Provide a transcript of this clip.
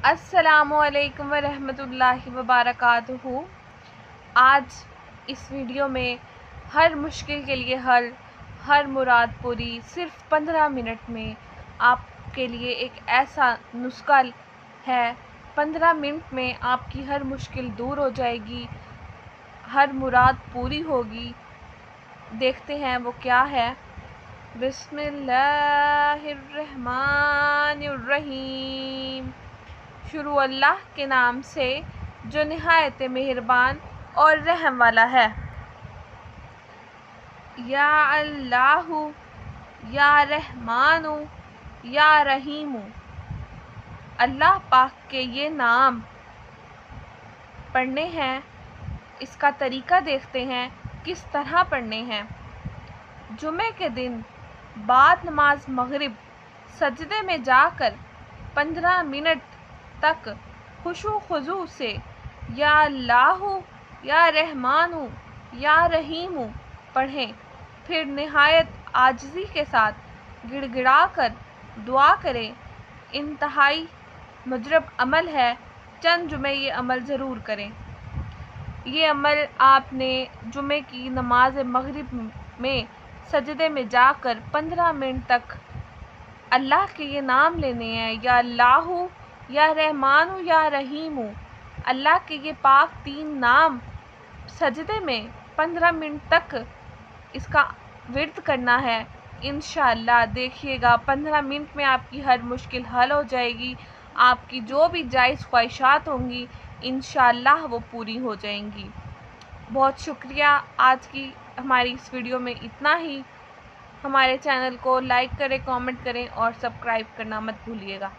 السلام علیکم ورحمۃ اللہ وبرکاتہ۔ آج اس ویڈیو میں ہر مشکل کے لیے حل، ہر مراد پوری صرف 15 منٹ میں آپ کے لیے ایک ایسا نسخہ ہے۔ 15 منٹ میں آپ کی ہر مشکل دور ہو جائے گی، ہر مراد پوری ہوگی۔ دیکھتے ہیں وہ کیا ہے۔ بسم اللہ الرحمن الرحیم۔ شروع اللہ کے نام سے جو نہایت مہربان اور رحم والا ہے۔ یا اللہ، یا رحمان، یا رحیم۔ اللہ پاک کے یہ نام پڑھنے ہیں۔ اس کا طریقہ دیکھتے ہیں کس طرح پڑھنے ہیں۔ جمعے کے دن بعد نماز مغرب سجدے میں جا کر 15 منٹ تک خشوع و خضوع سے یا اللہ، یا رحمان، یا رحیم پڑھیں، پھر نہایت عاجزی کے ساتھ گڑ گڑا کر دعا کریں۔ انتہائی مجرب عمل ہے، چند جمعے یہ عمل ضرور کریں۔ یہ عمل آپ نے جمعے کی نماز مغرب میں سجدے میں جا کر 15 منٹ تک اللہ کے یہ نام لینے ہیں، یا اللہ، یا رحمان، یا رحیم۔ اللہ کے یہ پاک 3 نام سجدے میں 15 منٹ تک اس کا ورد کرنا ہے۔ انشاءاللہ دیکھیے گا 15 منٹ میں آپ کی ہر مشکل حل ہو جائے گی۔ آپ کی جو بھی جائز خواہشات ہوں گی انشاءاللہ وہ پوری ہو جائیں گی۔ بہت شکریہ۔ آج کی ہماری اس ویڈیو میں اتنا ہی۔ ہمارے چینل کو لائک کریں، کامنٹ کریں اور سبسکرائب کرنا مت بھولیے گا۔